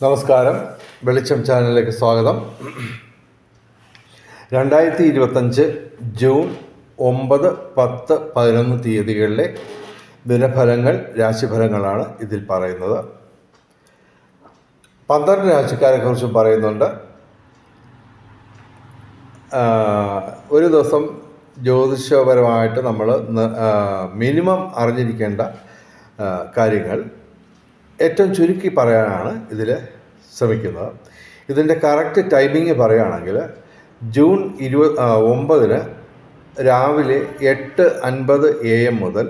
നമസ്കാരം, വെളിച്ചം ചാനലിലേക്ക് സ്വാഗതം. 2025 ജൂൺ 9, 10, 11 തീയതികളിലെ ദിനഫലങ്ങൾ, രാശിഫലങ്ങളാണ് ഇതിൽ പറയുന്നത്. 12 രാശിക്കാരെക്കുറിച്ചും പറയുന്നുണ്ട്. ഒരു ദിവസം ജ്യോതിഷപരമായിട്ട് നമ്മൾ മിനിമം അറിഞ്ഞിരിക്കേണ്ട കാര്യങ്ങൾ ഏറ്റവും ചുരുക്കി പറയാനാണ് ഇതിൽ ശ്രമിക്കുന്നത്. ഇതിൻ്റെ കറക്റ്റ് ടൈമിങ് പറയുകയാണെങ്കിൽ ജൂൺ 9 രാവിലെ 8:50 AM മുതൽ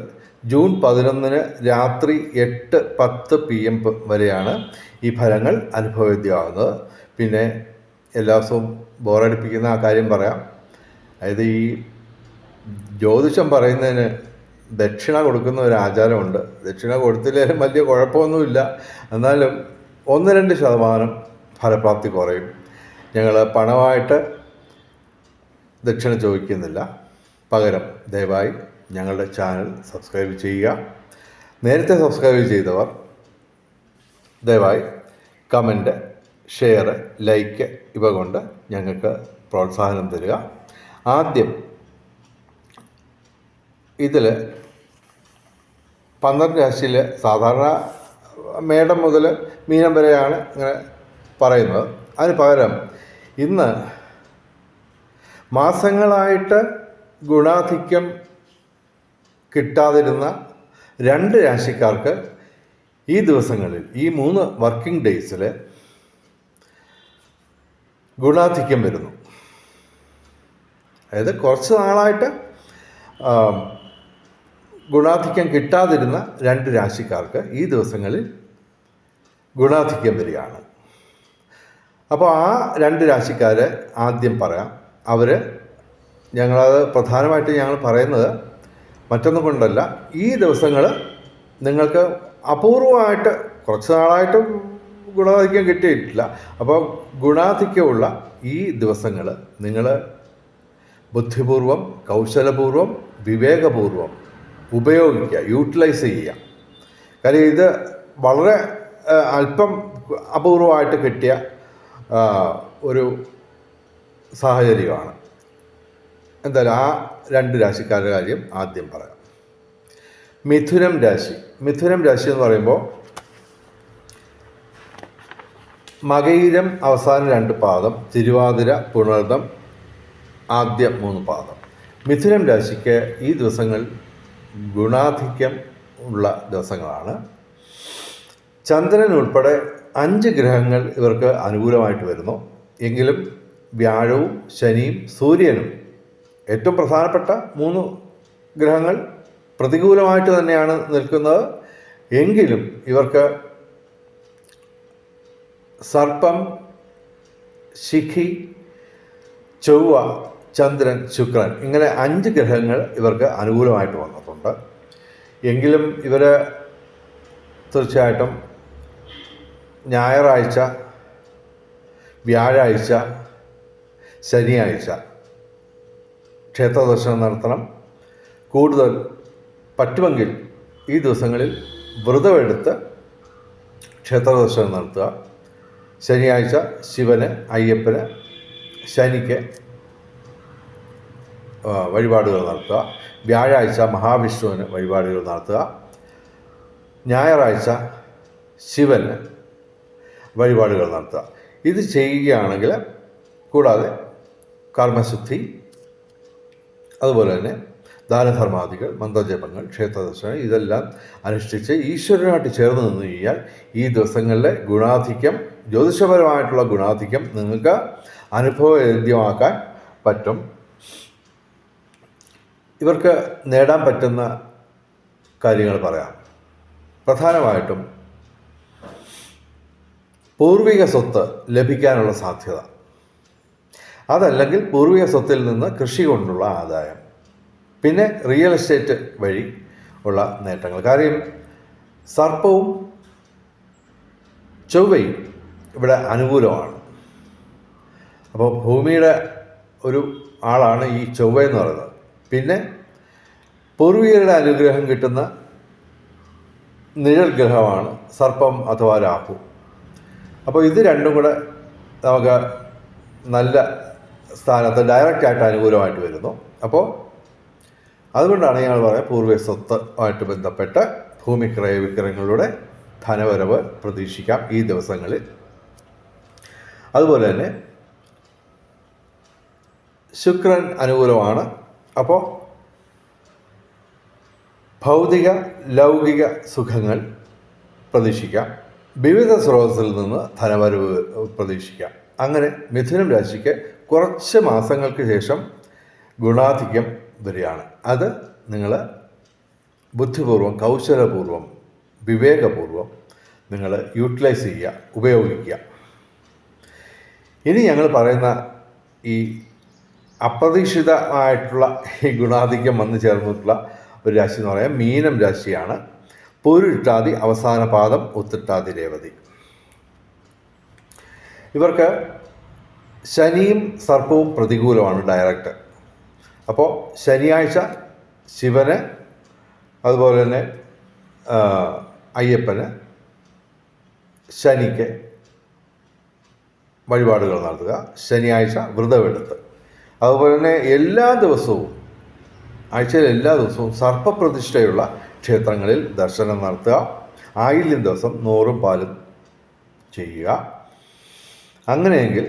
ജൂൺ 11 രാത്രി 8:10 PM വരെയാണ് ഈ ഫലങ്ങൾ അനുഭവവേദ്യമാകുന്നത്. പിന്നെ എല്ലാ ദിവസവും ബോറടിപ്പിക്കുന്ന ആ കാര്യം പറയാം. അതായത് ഈ ജ്യോതിഷം പറയുന്നതിന് ദക്ഷിണ കൊടുക്കുന്ന ഒരു ആചാരമുണ്ട്. ദക്ഷിണ കൊടുത്തില്ലെങ്കിലും വലിയ കുഴപ്പമൊന്നുമില്ല, എന്നാലും 1-2% ഫലപ്രാപ്തി കുറയും. ഞങ്ങൾ പണമായിട്ട് ദക്ഷിണ ചോദിക്കുന്നില്ല. പകരം ദയവായി ഞങ്ങളുടെ ചാനൽ സബ്സ്ക്രൈബ് ചെയ്യുക. നേരത്തെ സബ്സ്ക്രൈബ് ചെയ്തവർ ദയവായി കമൻറ്റ്, ഷെയർ, ലൈക്ക് ഇവ കൊണ്ട് ഞങ്ങൾക്ക് പ്രോത്സാഹനം തരിക. ആദ്യം ഇതിൽ 12 രാശിയിൽ സാധാരണ മേടം മുതൽ മീനം വരെയാണ് ഇങ്ങനെ പറയുന്നത്. അതിന് പകരം ഇന്ന് മാസങ്ങളായിട്ട് ഗുണാധിക്യം കിട്ടാതിരുന്ന 2 രാശിക്കാർക്ക് ഈ ദിവസങ്ങളിൽ, ഈ 3 വർക്കിംഗ് ഡേയ്സിൽ ഗുണാധിക്യം വരുന്നു. അതായത് കുറച്ച് നാളായിട്ട് ഗുണാധിക്യം കിട്ടാതിരുന്ന 2 രാശിക്കാർക്ക് ഈ ദിവസങ്ങളിൽ ഗുണാധിക്യം വരികയാണ്. അപ്പോൾ ആ 2 രാശിക്കാരെ ആദ്യം പറയാം. ഞങ്ങളത് പ്രധാനമായിട്ട് ഞങ്ങൾ പറയുന്നത് മറ്റൊന്നും കൊണ്ടല്ല, ഈ ദിവസങ്ങൾ നിങ്ങൾക്ക് അപൂർവമായിട്ട് കുറച്ച് നാളായിട്ട് ഗുണാധിക്യം കിട്ടിയിട്ടില്ല. അപ്പോൾ ഗുണാധിക്യമുള്ള ഈ ദിവസങ്ങൾ നിങ്ങൾ ബുദ്ധിപൂർവം, കൗശലപൂർവം, വിവേകപൂർവം ഉപയോഗിക്കുക, യൂട്ടിലൈസ് ചെയ്യുക. കാര്യം ഇത് വളരെ അല്പം അപൂർവമായിട്ട് കിട്ടിയ ഒരു സാഹചര്യമാണ്. എന്തായാലും ആ 2 രാശിക്കാരുടെ കാര്യം ആദ്യം പറയാം. മിഥുനം രാശി. മിഥുനം രാശി എന്ന് പറയുമ്പോൾ മകയിരം അവസാന 2 പാദം, തിരുവാതിര, പുണർദം ആദ്യ 3 പാദം. മിഥുനം രാശിക്ക് ഈ ദിവസങ്ങൾ ഗുണാധിക്യം ഉള്ള ദിവസങ്ങളാണ്. ചന്ദ്രൻ ഉൾപ്പെടെ 5 ഗ്രഹങ്ങൾ ഇവർക്ക് അനുകൂലമായിട്ട് വരുന്നു. എങ്കിലും വ്യാഴവും ശനിയും സൂര്യനും ഏറ്റവും പ്രധാനപ്പെട്ട 3 ഗ്രഹങ്ങൾ പ്രതികൂലമായിട്ട് തന്നെയാണ് നിൽക്കുന്നത്. എങ്കിലും ഇവർക്ക് സർപ്പം, ശിഖി, ചൊവ്വ, ചന്ദ്രൻ, ശുക്രൻ ഇങ്ങനെ 5 ഗ്രഹങ്ങൾ ഇവർക്ക് അനുകൂലമായിട്ട് വന്നിട്ടുണ്ട്. എങ്കിലും ഇവർ തീർച്ചയായിട്ടും ഞായറാഴ്ച, വ്യാഴാഴ്ച, ശനിയാഴ്ച ക്ഷേത്രദർശനം നടത്തണം. കൂടുതൽ പറ്റുമെങ്കിൽ ഈ ദിവസങ്ങളിൽ വ്രതമെടുത്ത് ക്ഷേത്രദർശനം നടത്തുക. ശനിയാഴ്ച ശിവന്, അയ്യപ്പന്, ശനിക്ക് വഴിപാടുകൾ നടത്തുക. വ്യാഴാഴ്ച മഹാവിഷ്ണുവിന് വഴിപാടുകൾ നടത്തുക. ഞായറാഴ്ച ശിവന് വഴിപാടുകൾ നടത്തുക. ഇത് ചെയ്യുകയാണെങ്കിൽ, കൂടാതെ കർമ്മശുദ്ധി, അതുപോലെ തന്നെ ദാനധർമാദികൾ, മന്ത്രജപങ്ങൾ, ക്ഷേത്രദർശനം ഇതെല്ലാം അനുഷ്ഠിച്ച് ഈശ്വരനായിട്ട് ചേർന്ന് നിന്ന് കഴിഞ്ഞാൽ ഈ ദിവസങ്ങളിലെ ഗുണാധിക്യം, ജ്യോതിഷപരമായിട്ടുള്ള ഗുണാധിക്യം നിങ്ങൾക്ക് അനുഭവവേദ്യമാക്കാൻ പറ്റും. ഇവർക്ക് നേടാൻ പറ്റുന്ന കാര്യങ്ങൾ പറയാം. പ്രധാനമായിട്ടും പൂർവിക സ്വത്ത് ലഭിക്കാനുള്ള സാധ്യത, അതല്ലെങ്കിൽ പൂർവിക സ്വത്തിൽ നിന്ന് കൃഷി കൊണ്ടുള്ള ആദായം, പിന്നെ റിയൽ എസ്റ്റേറ്റ് വഴി ഉള്ള നേട്ടങ്ങൾ. കാര്യം സർപ്പവും ചൊവ്വയും ഇവിടെ അനുകൂലമാണ്. അപ്പോൾ ഭൂമിയുടെ ഒരു ആളാണ് ഈ ചൊവ്വ എന്ന് പറയുന്നത്. പിന്നെ പൂർവികരുടെ അനുഗ്രഹം കിട്ടുന്ന നിഴൽ ഗ്രഹമാണ് സർപ്പം അഥവാ രാഹു. അപ്പോൾ ഇത് രണ്ടും കൂടെ നമുക്ക് നല്ല സ്ഥാനത്ത് ഡയറക്റ്റായിട്ട് അനുകൂലമായിട്ട് വരുന്നു. അപ്പോൾ അതുകൊണ്ടാണ് ഞങ്ങൾ പറയുക പൂർവ്വ സ്വത്തുമായിട്ട് ബന്ധപ്പെട്ട് ഭൂമി ക്രയവിക്രയങ്ങളുടെ ധനവരവ് പ്രതീക്ഷിക്കാം ഈ ദിവസങ്ങളിൽ. അതുപോലെ തന്നെ ശുക്രൻ അനുകൂലമാണ്. അപ്പോൾ ഭൗതിക ലൗകിക സുഖങ്ങൾ പ്രതീക്ഷിക്കാം. വിവിധ സ്രോതസ്സിൽ നിന്ന് ധനവരവ് പ്രതീക്ഷിക്കാം. അങ്ങനെ മിഥുനം രാശിക്ക് കുറച്ച് മാസങ്ങൾക്ക് ശേഷം ഗുണാധിക്യം വരികയാണ്. അത് നിങ്ങൾ ബുദ്ധിപൂർവം, കൗശലപൂർവം, വിവേകപൂർവം നിങ്ങൾ യൂട്ടിലൈസ് ചെയ്യുക, ഉപയോഗിക്കുക. ഇനി ഞങ്ങൾ പറയുന്ന ഈ അപ്രതീക്ഷിതമായിട്ടുള്ള ഈ ഗുണാധിക്യം വന്നു ചേർന്നിട്ടുള്ള ഒരു രാശി എന്ന് പറയാം മീനം രാശിയാണ്. പൂരുരുട്ടാതി അവസാന പാദം ഉത്രട്ടാതി രേവതി. ഇവർക്ക് ശനിയും സർപ്പവും പ്രതികൂലമാണ് ഡയറക്റ്റ്. അപ്പോൾ ശനിയാഴ്ച ശിവന്, അതുപോലെ തന്നെ അയ്യപ്പന്, ശനിക്ക് വഴിപാടുകൾ നടത്തുക. ശനിയാഴ്ച വ്രതമെടുത്ത്, അതുപോലെ തന്നെ എല്ലാ ദിവസവും, ആഴ്ചയിൽ എല്ലാ ദിവസവും സർപ്പപ്രതിഷ്ഠയുള്ള ക്ഷേത്രങ്ങളിൽ ദർശനം നടത്തുക. ആയില്യം ദിവസം 100 പാലും ചെയ്യുക. അങ്ങനെയെങ്കിൽ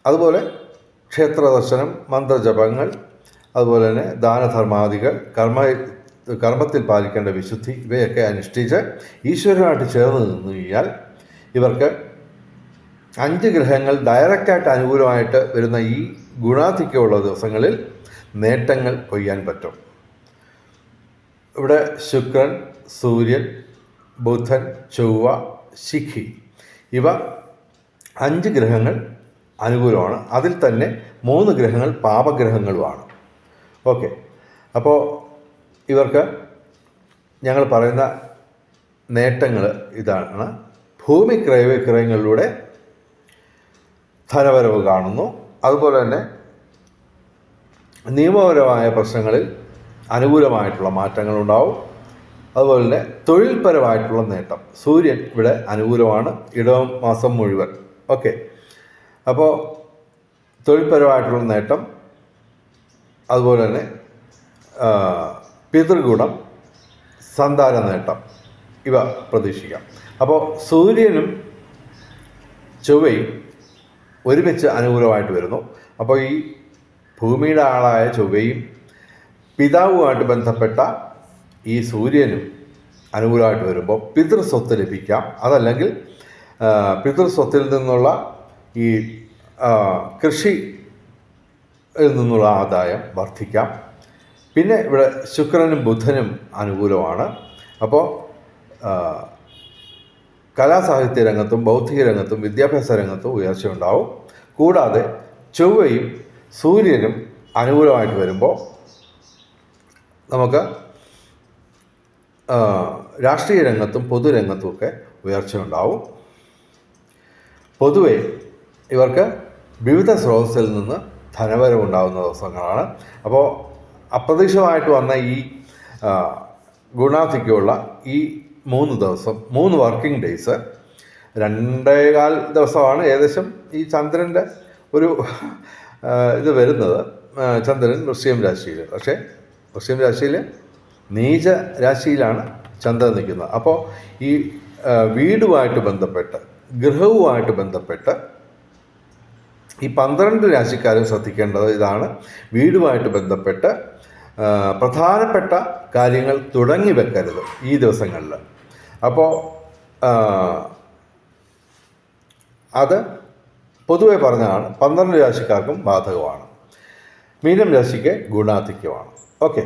അതുപോലെ ക്ഷേത്ര ദർശനം, മന്ത്രജപങ്ങൾ, അതുപോലെ തന്നെ ദാനധർമാദികൾ, കർമ്മത്തിൽ പാലിക്കേണ്ട വിശുദ്ധി, ഇവയൊക്കെ അനുഷ്ഠിച്ച് ഈശ്വരനുമായിട്ട് ചേർന്ന് നിന്ന് കഴിഞ്ഞാൽ ഇവർക്ക് 5 ഗ്രഹങ്ങൾ ഡയറക്റ്റായിട്ട് അനുകൂലമായിട്ട് വരുന്ന ഈ ഗുണാധിക്യമുള്ള ദിവസങ്ങളിൽ നേട്ടങ്ങൾ കൊയ്യാൻ പറ്റും. ഇവിടെ ശുക്രൻ, സൂര്യൻ, ബുധൻ, ചൊവ്വ, ശിഖി ഇവ 5 ഗ്രഹങ്ങൾ അനുകൂലമാണ്. അതിൽ തന്നെ 3 ഗ്രഹങ്ങൾ പാപഗ്രഹങ്ങളുമാണ്. ഓക്കെ, അപ്പോൾ ഇവർക്ക് ഞങ്ങൾ പറയുന്ന നേട്ടങ്ങൾ ഇതാണ്. ഭൂമി ക്രയവിക്രയങ്ങളിലൂടെ ധനവരവ് കാണുന്നു. അതുപോലെ തന്നെ നിയമപരമായ പ്രശ്നങ്ങളിൽ അനുകൂലമായിട്ടുള്ള മാറ്റങ്ങളുണ്ടാവും. അതുപോലെ തന്നെ തൊഴിൽപരമായിട്ടുള്ള നേട്ടം. സൂര്യൻ ഇവിടെ അനുകൂലമാണ് ഇടവം മാസം മുഴുവൻ. ഓക്കെ, അപ്പോൾ തൊഴിൽപരമായിട്ടുള്ള നേട്ടം, അതുപോലെ തന്നെ പിതൃഗുണം, സന്താന നേട്ടം ഇവ പ്രതീക്ഷിക്കാം. അപ്പോൾ സൂര്യനും ചൊവ്വയും ഒരുമിച്ച് അനുകൂലമായിട്ട് വരുന്നു. അപ്പോൾ ഈ ഭൂമിയുടെ ആളായ ചൊവ്വയും പിതാവുമായിട്ട് ബന്ധപ്പെട്ട ഈ സൂര്യനും അനുകൂലമായിട്ട് വരുമ്പോൾ പിതൃസ്വത്ത് ലഭിക്കാം. അതല്ലെങ്കിൽ പിതൃസ്വത്തിൽ നിന്നുള്ള ഈ കൃഷിയിൽ നിന്നുള്ള ആദായം വർദ്ധിക്കാം. പിന്നെ ഇവിടെ ശുക്രനും ബുധനും അനുകൂലമാണ്. അപ്പോൾ കലാസാഹിത്യ രംഗത്തും ബൗദ്ധിക രംഗത്തും വിദ്യാഭ്യാസ രംഗത്തും ഉയർച്ചയുണ്ടാവും. കൂടാതെ ചൊവ്വയും സൂര്യനും അനുകൂലമായിട്ട് വരുമ്പോൾ നമുക്ക് രാഷ്ട്രീയ രംഗത്തും പൊതുരംഗത്തുമൊക്കെ ഉയർച്ചയുണ്ടാവും. പൊതുവെ ഇവർക്ക് വിവിധ സ്രോതസ്സിൽ നിന്ന് ധനവരവുണ്ടാകുന്ന ദിവസങ്ങളാണ്. അപ്പോൾ അപ്രതീക്ഷിതമായിട്ട് വന്ന ഈ ഗുണാധിക്യമുള്ള ഈ 3 ദിവസം, 3 വർക്കിംഗ് ഡേയ്സ്, 2.25 ദിവസമാണ് ഏകദേശം ഈ ചന്ദ്രൻ്റെ ഒരു ഇത് വരുന്നത്. ചന്ദ്രൻ വൃശ്ചികം രാശിയിൽ, പക്ഷേ വൃശ്ചികം രാശിയിൽ നീച രാശിയിലാണ് ചന്ദ്രൻ നിൽക്കുന്നത്. അപ്പോൾ ഈ വീടുമായിട്ട് ബന്ധപ്പെട്ട്, ഗൃഹവുമായിട്ട് ബന്ധപ്പെട്ട് ഈ 12 രാശിക്കാരും ശ്രദ്ധിക്കേണ്ടത് ഇതാണ്. വീടുമായിട്ട് ബന്ധപ്പെട്ട് പ്രധാനപ്പെട്ട കാര്യങ്ങൾ തുടങ്ങി വെക്കരുത് ഈ ദിവസങ്ങളിൽ. അപ്പോൾ അത് പൊതുവെ പറഞ്ഞതാണ്, 12 രാശിക്കാർക്കും ബാധകമാണ്. മീനം രാശിക്ക് ഗുണാധിക്യമാണ്. ഓക്കെ,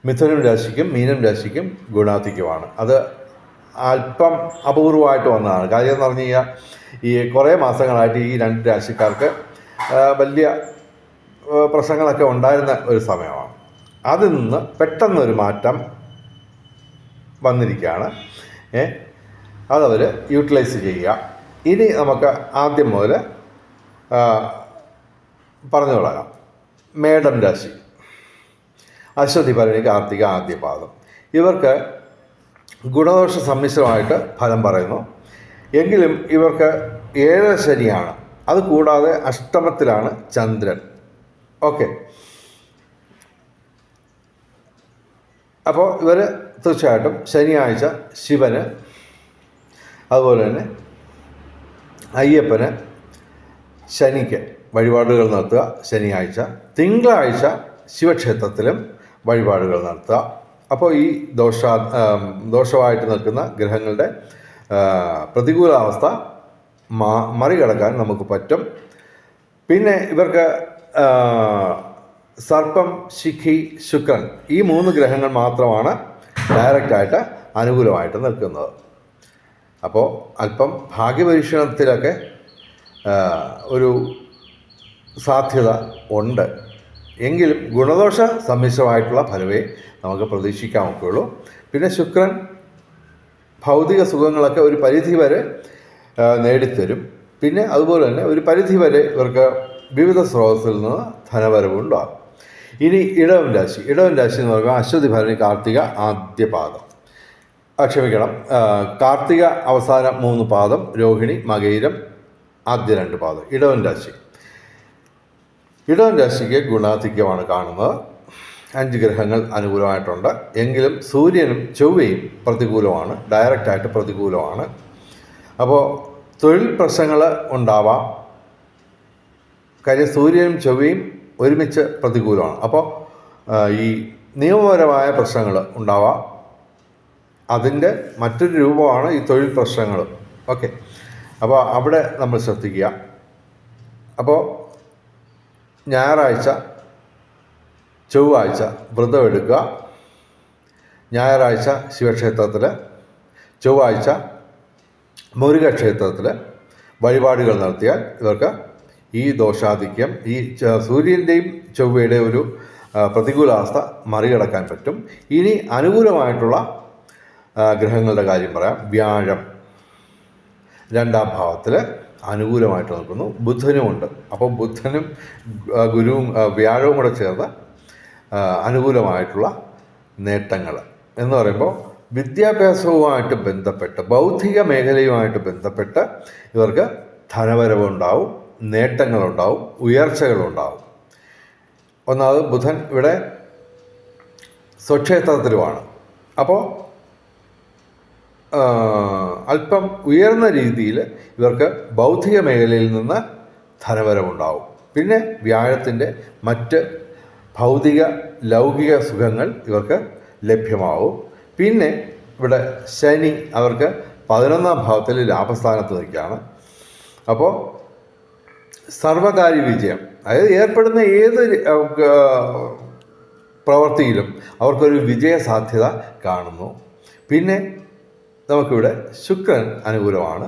മിഥുനം രാശിക്കും മീനം രാശിക്കും ഗുണാധിക്യമാണ്. അത് അല്പം അപൂർവമായിട്ട് വന്നതാണ്. കാര്യം എന്ന് പറഞ്ഞു കഴിഞ്ഞാൽ ഈ കുറേ മാസങ്ങളായിട്ട് ഈ 2 രാശിക്കാർക്ക് വലിയ പ്രശ്നങ്ങളൊക്കെ ഉണ്ടായിരുന്ന ഒരു സമയമാണ്. അതിൽ നിന്ന് പെട്ടെന്നൊരു മാറ്റം വന്നിരിക്കുകയാണ്. അതവർ യൂട്ടിലൈസ് ചെയ്യുക. ഇനി നമുക്ക് ആദ്യം മുതൽ പറഞ്ഞു തുടങ്ങാം. മേടം രാശി, അശ്വതി, ഭരണി, കാർത്തിക, ആദ്യപാദം. ഇവർക്ക് ഗുണദോഷ സമ്മിശ്രമായിട്ട് ഫലം പറയുന്നു. എങ്കിലും ഇവർക്ക് 7 ശനിയാണ്. അതുകൂടാതെ അഷ്ടമത്തിലാണ് ചന്ദ്രൻ. ഓക്കെ, അപ്പോൾ ഇവർ തീർച്ചയായിട്ടും ശനിയാഴ്ച ശിവന്, അതുപോലെ തന്നെ അയ്യപ്പന്, ശനിക്ക് വഴിപാടുകൾ നടത്തുക ശനിയാഴ്ച. തിങ്കളാഴ്ച ശിവക്ഷേത്രത്തിലും വഴിപാടുകൾ നടത്തുക. അപ്പോൾ ഈ ദോഷമായിട്ട് നിൽക്കുന്ന ഗ്രഹങ്ങളുടെ പ്രതികൂലാവസ്ഥ മറികടക്കാൻ നമുക്ക് പറ്റും. പിന്നെ ഇവർക്ക് സർപ്പം, ശിഖി, ശുക്രൻ ഈ 3 ഗ്രഹങ്ങൾ മാത്രമാണ് ഡയറക്റ്റായിട്ട് അനുകൂലമായിട്ട് നിൽക്കുന്നത്. അപ്പോൾ അല്പം ഭാഗ്യപരീക്ഷണത്തിലൊക്കെ ഒരു സാധ്യത ഉണ്ട്. എങ്കിലും ഗുണദോഷ സമ്മിശ്രമായിട്ടുള്ള ഫലമേ നമുക്ക് പ്രതീക്ഷിക്കാമൊക്കെയുള്ളൂ. പിന്നെ ശുക്രൻ ഭൗതിക സുഖങ്ങളൊക്കെ ഒരു പരിധി വരെ നേടിത്തരും. പിന്നെ അതുപോലെ തന്നെ ഒരു പരിധി വരെ ഇവർക്ക് വിവിധ സ്രോതസ്സിൽ നിന്ന് ധനവരവുണ്ടാകും. ഇനി ഇടവം രാശി എന്ന് പറയുമ്പോൾ അശ്വതി, ഭരണി, കാർത്തിക ആദ്യ പാദം, ക്ഷമിക്കണം, കാർത്തിക അവസാന 3 പാദം, രോഹിണി, മകയിരം ആദ്യ 2 പാദം. ഇടവം രാശിക്ക് ഗുണാധിക്യമാണ് കാണുന്നത്. 5 ഗ്രഹങ്ങൾ അനുകൂലമായിട്ടുണ്ട്. എങ്കിലും സൂര്യനും ചൊവ്വയും പ്രതികൂലമാണ്, ഡയറക്റ്റായിട്ട് പ്രതികൂലമാണ്. അപ്പോൾ തൊഴിൽ പ്രശ്നങ്ങൾ ഉണ്ടാവാം. കാര്യം സൂര്യനും ചൊവ്വയും ഒരുമിച്ച് പ്രതികൂലമാണ്. അപ്പോൾ ഈ നിയമപരമായ പ്രശ്നങ്ങൾ ഉണ്ടാവാം. അതിൻ്റെ മറ്റൊരു രൂപമാണ് ഈ തൊഴിൽ പ്രശ്നങ്ങൾ. ഓക്കെ, അപ്പോൾ അവിടെ നമ്മൾ ശ്രദ്ധിക്കുക. അപ്പോൾ ഞായറാഴ്ച, ചൊവ്വാഴ്ച വ്രതമെടുക്കുക. ഞായറാഴ്ച ശിവക്ഷേത്രത്തിൽ, ചൊവ്വാഴ്ച മുരുകക്ഷേത്രത്തിൽ വഴിപാടുകൾ നടത്തിയാൽ ഇവർക്ക് ഈ ദോഷാധിക്യം, ഈ സൂര്യൻ്റെയും ചൊവ്വയുടെയും ഒരു പ്രതികൂലാവസ്ഥ മറികടക്കാൻ പറ്റും. ഇനി അനുകൂലമായിട്ടുള്ള ഗ്രഹങ്ങളുടെ കാര്യം പറയാം. വ്യാഴം 2ാം ഭാവത്തിൽ അനുകൂലമായിട്ട് നിൽക്കുന്നു. ബുധനുമുണ്ട്. അപ്പോൾ ബുധനും ഗുരുവും വ്യാഴവും കൂടെ ചേർന്ന് അനുകൂലമായിട്ടുള്ള നേട്ടങ്ങൾ എന്ന് പറയുമ്പോൾ വിദ്യാഭ്യാസവുമായിട്ട് ബന്ധപ്പെട്ട്, ബൗദ്ധിക മേഖലയുമായിട്ട് ബന്ധപ്പെട്ട് ഇവർക്ക് ധനവരവുണ്ടാവും, നേട്ടങ്ങളുണ്ടാവും, ഉയർച്ചകളുണ്ടാവും. ഒന്നാമത് ബുധൻ ഇവിടെ സ്വക്ഷേത്രത്തിലുമാണ്. അപ്പോൾ അല്പം ഉയർന്ന രീതിയിൽ ഇവർക്ക് ബൗദ്ധിക മേഖലയിൽ നിന്ന് ധനവരവുണ്ടാവും. പിന്നെ വ്യാഴത്തിൻ്റെ മറ്റ് ഭൗതിക ലൗകിക സുഖങ്ങൾ ഇവർക്ക് ലഭ്യമാവും. പിന്നെ ഇവിടെ ശനി അവർക്ക് 11ാം ഭാവത്തിൽ ലാഭസ്ഥാനത്ത് നിൽക്കുകയാണ്. അപ്പോൾ സർവകാര്യ വിജയം, അതായത് ഏർപ്പെടുന്ന ഏതൊരു പ്രവൃത്തിയിലും അവർക്കൊരു വിജയ സാധ്യത കാണുന്നു. പിന്നെ നമുക്കിവിടെ ശുക്രൻ അനുകൂലമാണ്,